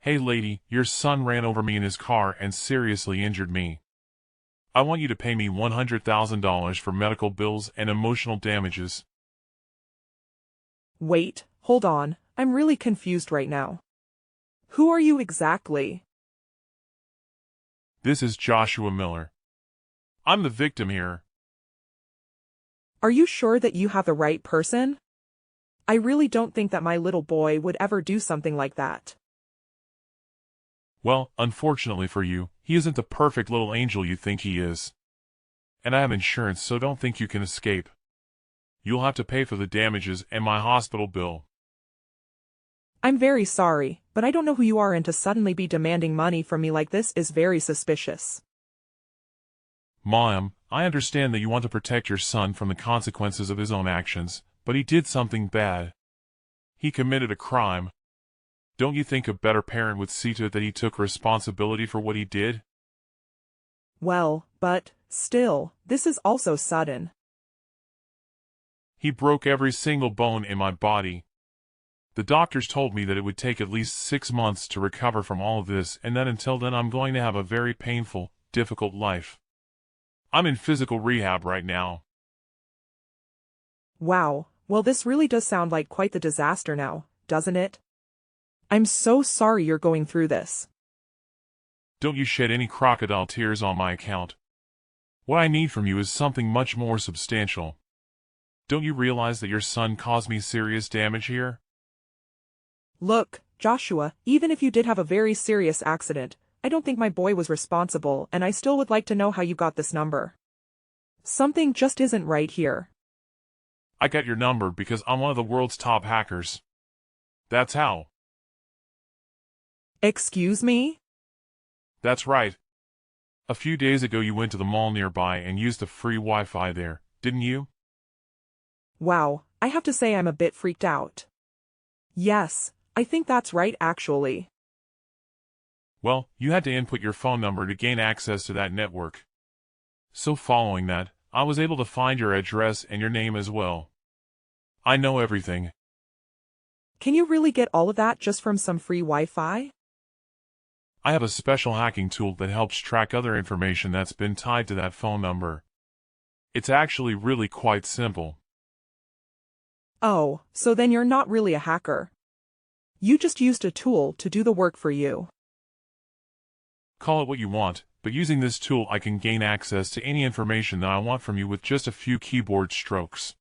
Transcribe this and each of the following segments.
Hey lady, your son ran over me in his car and seriously injured me. I want you to pay me $100,000 for medical bills and emotional damages. Wait, hold on, I'm really confused right now. Who are you exactly? This is Joshua Miller. I'm the victim here. Are you sure that you have the right person? I really don't think that my little boy would ever do something like that. Well, unfortunately for you, he isn't the perfect little angel you think he is. And I have insurance, so don't think you can escape. You'll have to pay for the damages and my hospital bill. I'm very sorry, but I don't know who you are, and to suddenly be demanding money from me like this is very suspicious. Ma'am, I understand that you want to protect your son from the consequences of his own actions, but he did something bad. He committed a crime. Don't you think a better parent would see to it that he took responsibility for what he did? Well, but, still, this is also sudden. He broke every single bone in my body. The doctors told me that it would take at least 6 months to recover from all of this, and that until then I'm going to have a very painful, difficult life. I'm in physical rehab right now. Wow, well, this really does sound like quite the disaster now, doesn't it? I'm so sorry you're going through this. Don't you shed any crocodile tears on my account. What I need from you is something much more substantial. Don't you realize that your son caused me serious damage here? Look, Joshua, even if you did have a very serious accident, I don't think my boy was responsible, and I still would like to know how you got this number. Something just isn't right here. I got your number because I'm one of the world's top hackers. That's how. Excuse me? That's right. A few days ago you went to the mall nearby and used the free Wi-Fi there, didn't you? Wow, I have to say I'm a bit freaked out. Yes, I think that's right actually. Well, you had to input your phone number to gain access to that network. So following that, I was able to find your address and your name as well. I know everything. Can you really get all of that just from some free Wi-Fi? I have a special hacking tool that helps track other information that's been tied to that phone number. It's actually really quite simple. Oh, so then you're not really a hacker. You just used a tool to do the work for you. Call it what you want, but using this tool I can gain access to any information that I want from you with just a few keyboard strokes.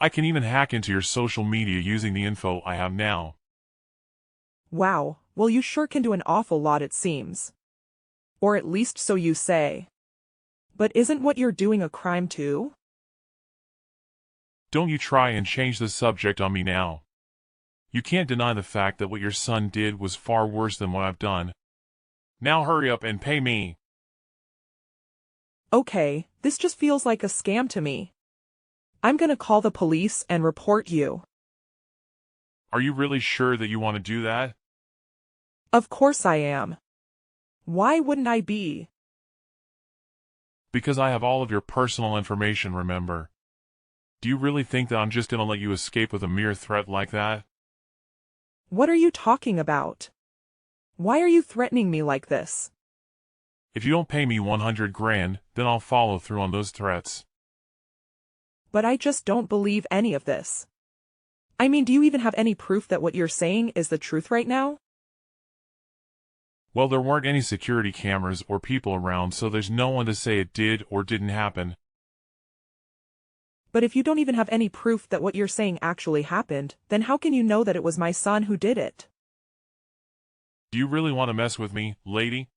I can even hack into your social media using the info I have now. Wow, well, you sure can do an awful lot, it seems. Or at least so you say. But isn't what you're doing a crime too? Don't you try and change the subject on me now. You can't deny the fact that what your son did was far worse than what I've done. Now hurry up and pay me. Okay, this just feels like a scam to me. I'm gonna call the police and report you. Are you really sure that you want to do that? Of course I am. Why wouldn't I be? Because I have all of your personal information, remember. Do you really think that I'm just gonna let you escape with a mere threat like that? What are you talking about? Why are you threatening me like this? If you don't pay me 100 grand, then I'll follow through on those threats. But I just don't believe any of this. I mean, do you even have any proof that what you're saying is the truth right now? Well, there weren't any security cameras or people around, so there's no one to say it did or didn't happen. But if you don't even have any proof that what you're saying actually happened, then how can you know that it was my son who did it? Do you really want to mess with me, lady?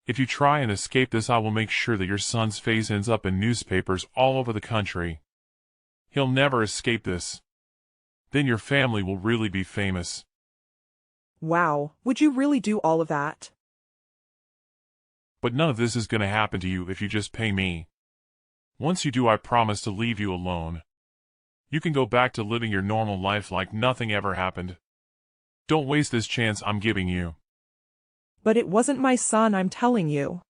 If you try and escape this, I will make sure that your son's face ends up in newspapers all over the country. He'll never escape this. Then your family will really be famous. Wow, would you really do all of that? But none of this is going to happen to you if you just pay me. Once you do, I promise to leave you alone. You can go back to living your normal life like nothing ever happened. Don't waste this chance I'm giving you. But it wasn't my son, I'm telling you.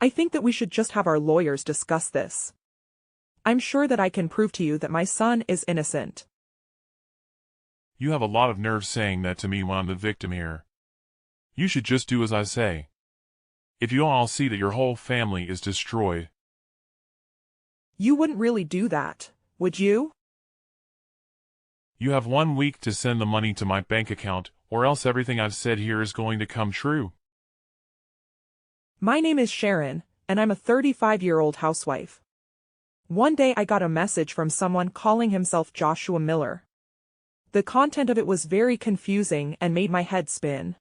I think that we should just have our lawyers discuss this. I'm sure that I can prove to you that my son is innocent. You have a lot of nerve saying that to me when I'm the victim here. You should just do as I say. If you don't, I'll see that your whole family is destroyed. You wouldn't really do that, would you? You have 1 week to send the money to my bank account, or else everything I've said here is going to come true. My name is Sharon, and I'm a 35-year-old housewife. One day I got a message from someone calling himself Joshua Miller. The content of it was very confusing and made my head spin.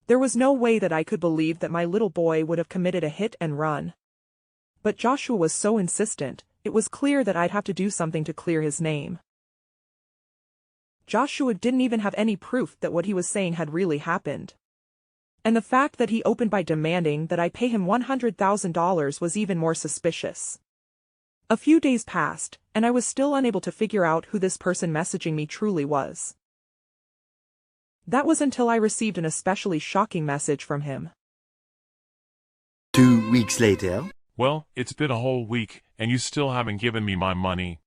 There was no way that I could believe that my little boy would have committed a hit and run. But Joshua was so insistent, it was clear that I'd have to do something to clear his name. Joshua didn't even have any proof that what he was saying had really happened. And the fact that he opened by demanding that I pay him $100,000 was even more suspicious. A few days passed, and I was still unable to figure out who this person messaging me truly was. That was until I received an especially shocking message from him. 2 weeks later. Well, it's been a whole week, and you still haven't given me my money.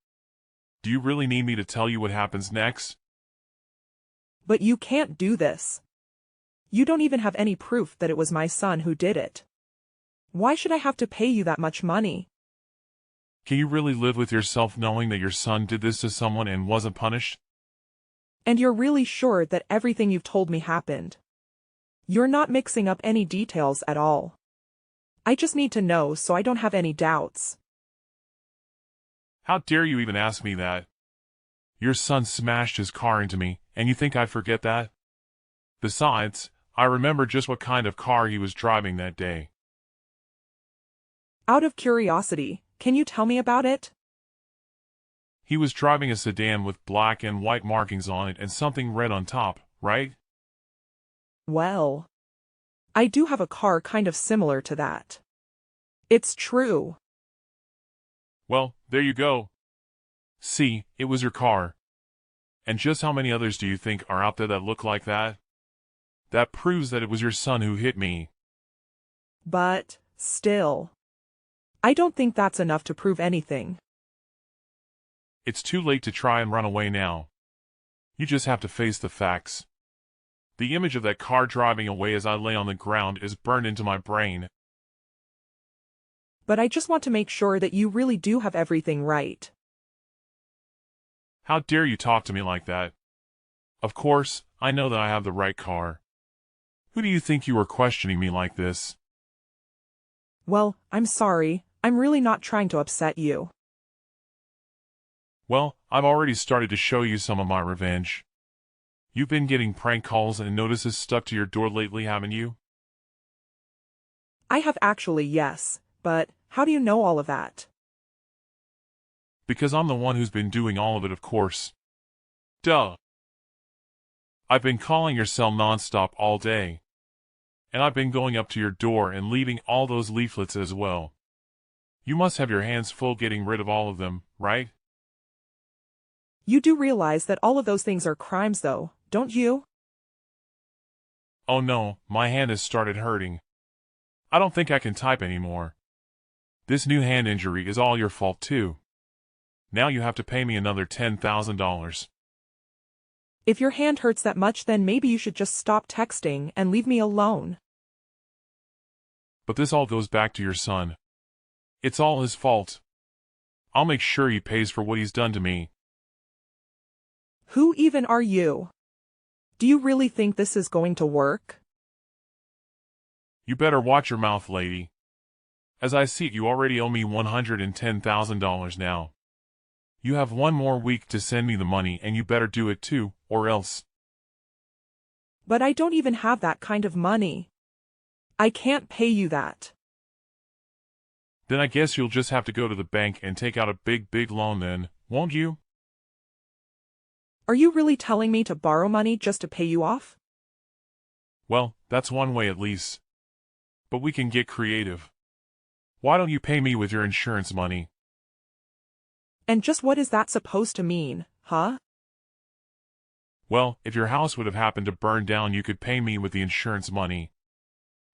Do you really need me to tell you what happens next? But you can't do this. You don't even have any proof that it was my son who did it. Why should I have to pay you that much money? Can you really live with yourself knowing that your son did this to someone and wasn't punished? And you're really sure that everything you've told me happened? You're not mixing up any details at all. I just need to know so I don't have any doubts. How dare you even ask me that? Your son smashed his car into me, and you think I forget that? Besides, I remember just what kind of car he was driving that day. Out of curiosity, can you tell me about it? He was driving a sedan with black and white markings on it and something red on top, right? Well, I do have a car kind of similar to that. It's true. Well, there you go. See, it was your car. And just how many others do you think are out there that look like that? That proves that it was your son who hit me. But, still, I don't think that's enough to prove anything. It's too late to try and run away now. You just have to face the facts. The image of that car driving away as I lay on the ground is burned into my brain. But I just want to make sure that you really do have everything right. How dare you talk to me like that? Of course, I know that I have the right car. Who do you think you are questioning me like this? Well, I'm sorry, I'm really not trying to upset you. Well, I've already started to show you some of my revenge. You've been getting prank calls and notices stuck to your door lately, haven't you? I have actually, yes, but how do you know all of that? Because I'm the one who's been doing all of it, of course. Duh. I've been calling your cell nonstop all day. And I've been going up to your door and leaving all those leaflets as well. You must have your hands full getting rid of all of them, right? You do realize that all of those things are crimes though, don't you? Oh no, my hand has started hurting. I don't think I can type anymore. This new hand injury is all your fault too. Now you have to pay me another $10,000. If your hand hurts that much, then maybe you should just stop texting and leave me alone. But this all goes back to your son. It's all his fault. I'll make sure he pays for what he's done to me. Who even are you? Do you really think this is going to work? You better watch your mouth, lady. As I see it, you already owe me $110,000 now. You have 1 more week to send me the money, and you better do it too, or else. But I don't even have that kind of money. I can't pay you that. Then I guess you'll just have to go to the bank and take out a big loan then, won't you? Are you really telling me to borrow money just to pay you off? Well, that's one way at least. But we can get creative. Why don't you pay me with your insurance money? And just what is that supposed to mean, huh? Well, if your house would have happened to burn down, you could pay me with the insurance money.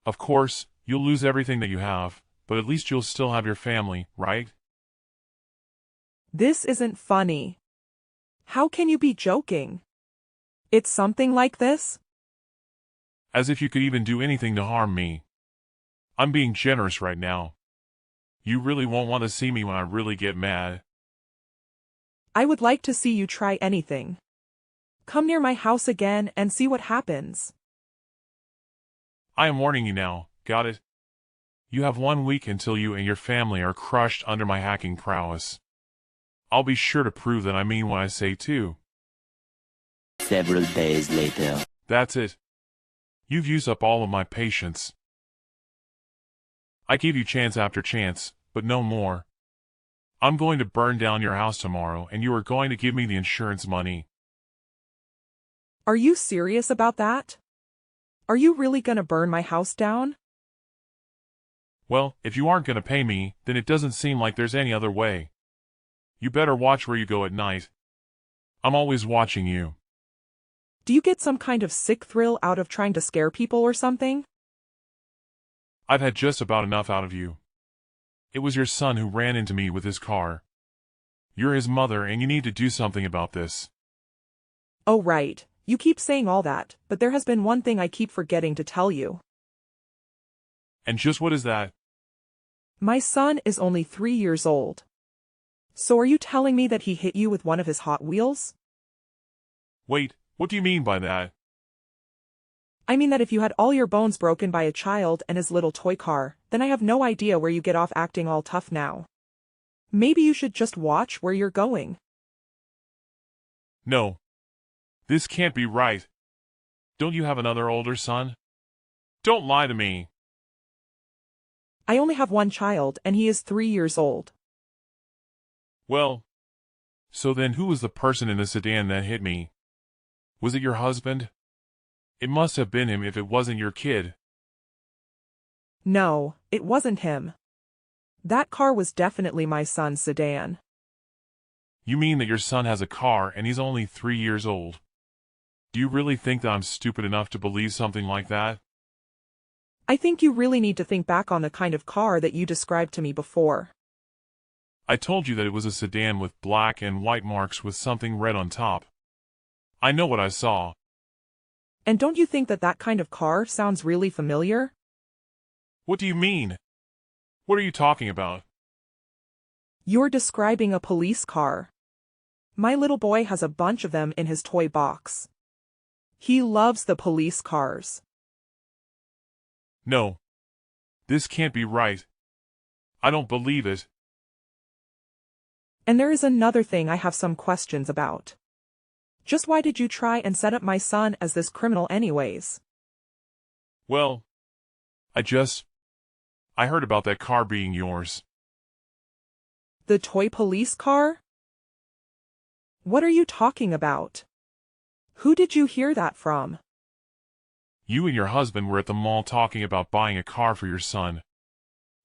Of course, you'll lose everything that you have, but at least you'll still have your family, right? This isn't funny. How can you be joking? It's something like this? As if you could even do anything to harm me. I'm being generous right now. You really won't want to see me when I really get mad. I would like to see you try anything. Come near my house again and see what happens. I am warning you now, got it? You have 1 week until you and your family are crushed under my hacking prowess. I'll be sure to prove that I mean what I say too. Several days later. That's it. You've used up all of my patience. I gave you chance after chance, but no more. I'm going to burn down your house tomorrow and you are going to give me the insurance money. Are you serious about that? Are you really gonna burn my house down? Well, if you aren't going to pay me, then it doesn't seem like there's any other way. You better watch where you go at night. I'm always watching you. Do you get some kind of sick thrill out of trying to scare people or something? I've had just about enough out of you. It was your son who ran into me with his car. You're his mother and you need to do something about this. Oh right, you keep saying all that, but there has been one thing I keep forgetting to tell you. And just what is that? My son is only 3 years old. So are you telling me that he hit you with one of his Hot Wheels? Wait, what do you mean by that? I mean that if you had all your bones broken by a child and his little toy car, then I have no idea where you get off acting all tough now. Maybe you should just watch where you're going. No. This can't be right. Don't you have another older son? Don't lie to me. I only have one child and he is 3 years old. Well, so then who was the person in the sedan that hit me? Was it your husband? It must have been him if it wasn't your kid. No, it wasn't him. That car was definitely my son's sedan. You mean that your son has a car and he's only 3 years old? Do you really think that I'm stupid enough to believe something like that? I think you really need to think back on the kind of car that you described to me before. I told you that it was a sedan with black and white marks with something red on top. I know what I saw. And don't you think that that kind of car sounds really familiar? What do you mean? What are you talking about? You're describing a police car. My little boy has a bunch of them in his toy box. He loves the police cars. No. This can't be right. I don't believe it. And there is another thing I have some questions about. Just why did you try and set up my son as this criminal anyways? Well, I heard about that car being yours. The toy police car? What are you talking about? Who did you hear that from? You and your husband were at the mall talking about buying a car for your son.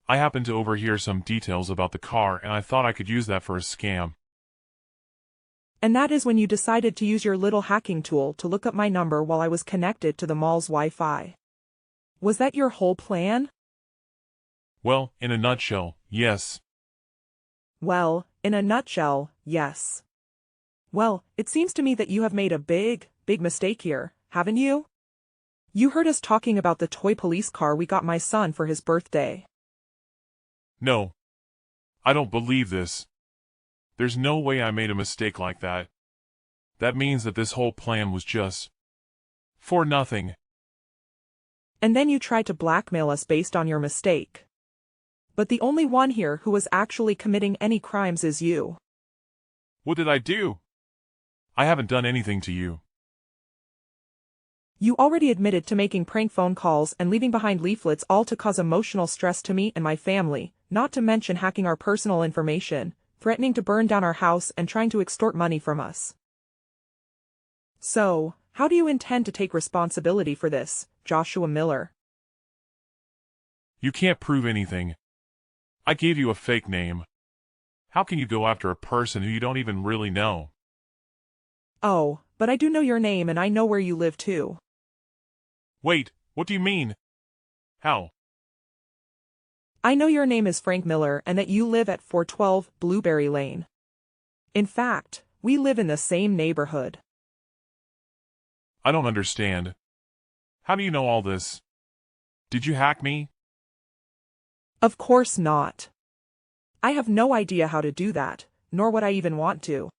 I happened to overhear some details about the car and I thought I could use that for a scam. And that is when you decided to use your little hacking tool to look up my number while I was connected to the mall's Wi-Fi. Was that your whole plan? Well, in a nutshell, yes. Well, in a nutshell, yes. Well, it seems to me that you have made a big mistake here, haven't you? You heard us talking about the toy police car we got my son for his birthday. No. I don't believe this. There's no way I made a mistake like that. That means that this whole plan was just for nothing. And then you tried to blackmail us based on your mistake. But the only one here who was actually committing any crimes is you. What did I do? I haven't done anything to you. You already admitted to making prank phone calls and leaving behind leaflets, all to cause emotional stress to me and my family, not to mention hacking our personal information, threatening to burn down our house and trying to extort money from us. So, how do you intend to take responsibility for this, Joshua Miller? You can't prove anything. I gave you a fake name. How can you go after a person who you don't even really know? Oh, but I do know your name and I know where you live too. Wait, what do you mean? How? I know your name is Frank Miller and that you live at 412 Blueberry Lane. In fact, we live in the same neighborhood. I don't understand. How do you know all this? Did you hack me? Of course not. I have no idea how to do that, nor would I even want to.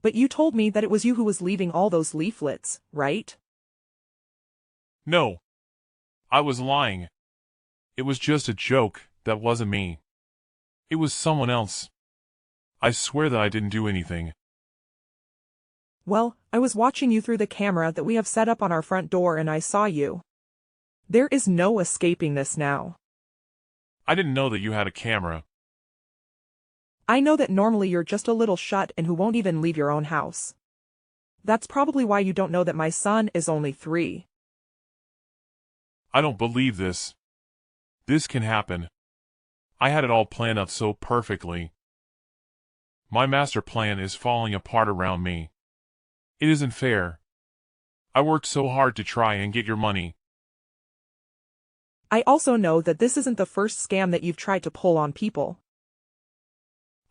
But you told me that it was you who was leaving all those leaflets, right? No. I was lying. It was just a joke, that wasn't me. It was someone else. I swear that I didn't do anything. Well, I was watching you through the camera that we have set up on our front door and I saw you. There is no escaping this now. I didn't know that you had a camera. I know that normally you're just a little shut and who won't even leave your own house. That's probably why you don't know that my son is only 3. I don't believe this. This can happen. I had it all planned out so perfectly. My master plan is falling apart around me. It isn't fair. I worked so hard to try and get your money. I also know that this isn't the first scam that you've tried to pull on people.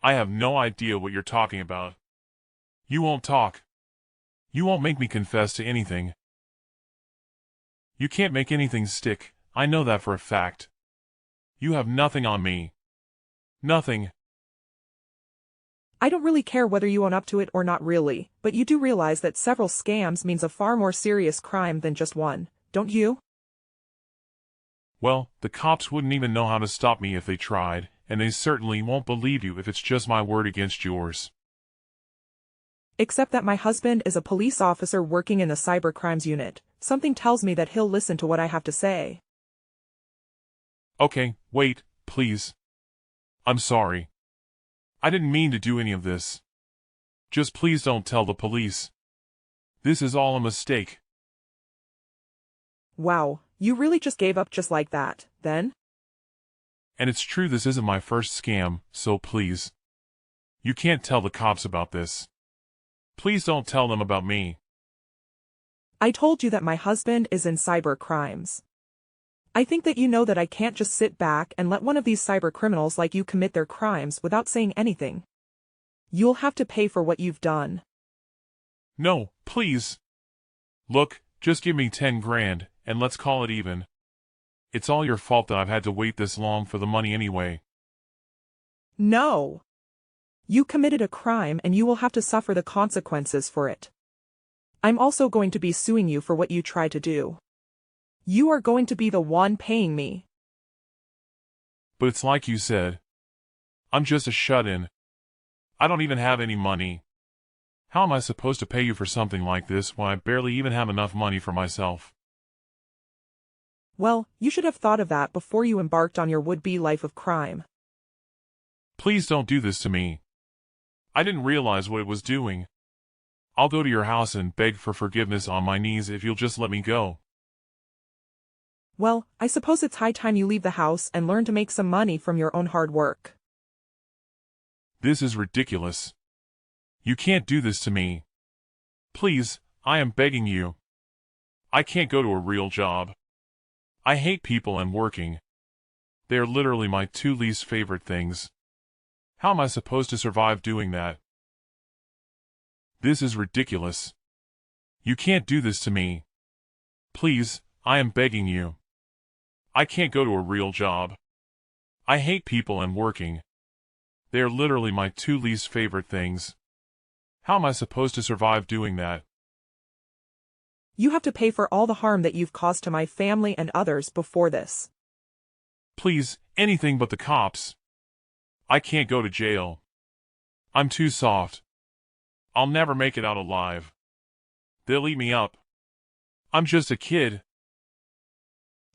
I have no idea what you're talking about. You won't talk. You won't make me confess to anything. You can't make anything stick, I know that for a fact. You have nothing on me. Nothing. I don't really care whether you own up to it or not really, but you do realize that several scams means a far more serious crime than just one, don't you? Well, the cops wouldn't even know how to stop me if they tried, and they certainly won't believe you if it's just my word against yours. Except that my husband is a police officer working in the cyber crimes unit. Something tells me that he'll listen to what I have to say. Okay, wait, please. I'm sorry. I didn't mean to do any of this. Just please don't tell the police. This is all a mistake. Wow, you really just gave up just like that, then? And it's true this isn't my first scam, so please. You can't tell the cops about this. Please don't tell them about me. I told you that my husband is in cyber crimes. I think that you know that I can't just sit back and let one of these cyber criminals like you commit their crimes without saying anything. You'll have to pay for what you've done. No, please. Look, just give me 10 grand, and let's call it even. It's all your fault that I've had to wait this long for the money anyway. No. You committed a crime and you will have to suffer the consequences for it. I'm also going to be suing you for what you tried to do. You are going to be the one paying me. But it's like you said. I'm just a shut-in. I don't even have any money. How am I supposed to pay you for something like this when I barely even have enough money for myself? Well, you should have thought of that before you embarked on your would-be life of crime. Please don't do this to me. I didn't realize what it was doing. I'll go to your house and beg for forgiveness on my knees if you'll just let me go. Well, I suppose it's high time you leave the house and learn to make some money from your own hard work. This is ridiculous. You can't do this to me. Please, I am begging you. I can't go to a real job. I hate people and working. They are literally my 2 least favorite things. How am I supposed to survive doing that? This is ridiculous. You can't do this to me. Please, I am begging you. I can't go to a real job. I hate people and working. They are literally my 2 least favorite things. How am I supposed to survive doing that? You have to pay for all the harm that you've caused to my family and others before this. Please, anything but the cops. I can't go to jail. I'm too soft. I'll never make it out alive. They'll eat me up. I'm just a kid.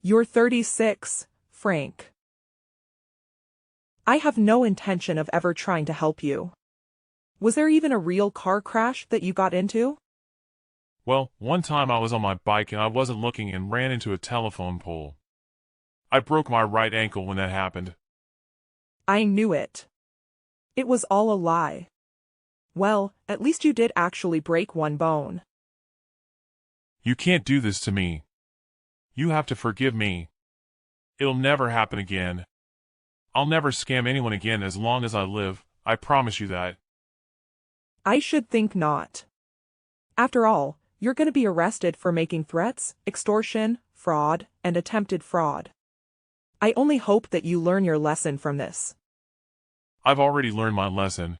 You're 36, Frank. I have no intention of ever trying to help you. Was there even a real car crash that you got into? Well, one time I was on my bike and I wasn't looking and ran into a telephone pole. I broke my right ankle when that happened. I knew it. It was all a lie. Well, at least you did actually break one bone. You can't do this to me. You have to forgive me. It'll never happen again. I'll never scam anyone again as long as I live, I promise you that. I should think not. After all, You're gonna be arrested for making threats, extortion, fraud, and attempted fraud. I only hope that you learn your lesson from this. I've already learned my lesson.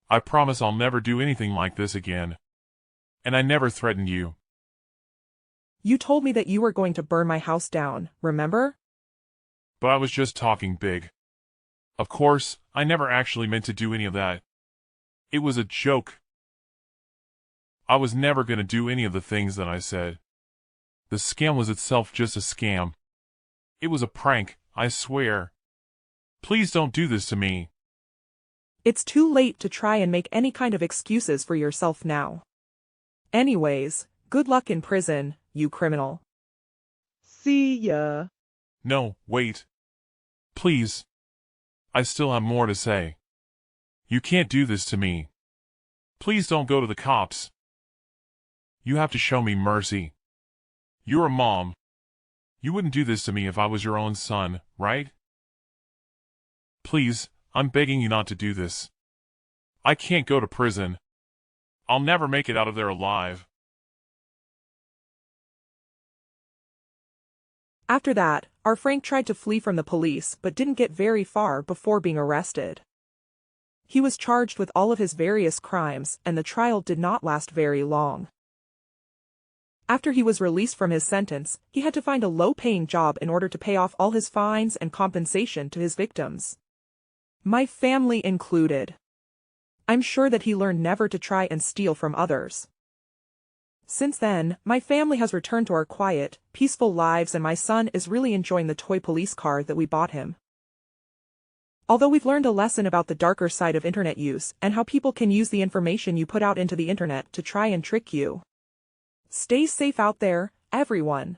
I promise I'll never do anything like this again. And I never threatened you. You told me that you were going to burn my house down, remember? But I was just talking big. Of course, I never actually meant to do any of that. It was a joke. I was never gonna do any of the things that I said. The scam was itself just a scam. It was a prank, I swear. Please don't do this to me. It's too late to try and make any kind of excuses for yourself now. Anyways, good luck in prison, you criminal. See ya. No, wait. Please. I still have more to say. You can't do this to me. Please don't go to the cops. You have to show me mercy. You're a mom. You wouldn't do this to me if I was your own son, right? Please, I'm begging you not to do this. I can't go to prison. I'll never make it out of there alive. After that, our Frank tried to flee from the police but didn't get very far before being arrested. He was charged with all of his various crimes, and the trial did not last very long. After he was released from his sentence, he had to find a low-paying job in order to pay off all his fines and compensation to his victims. My family included. I'm sure that he learned never to try and steal from others. Since then, my family has returned to our quiet, peaceful lives, and my son is really enjoying the toy police car that we bought him. Although we've learned a lesson about the darker side of internet use and how people can use the information you put out into the internet to try and trick you. Stay safe out there, everyone.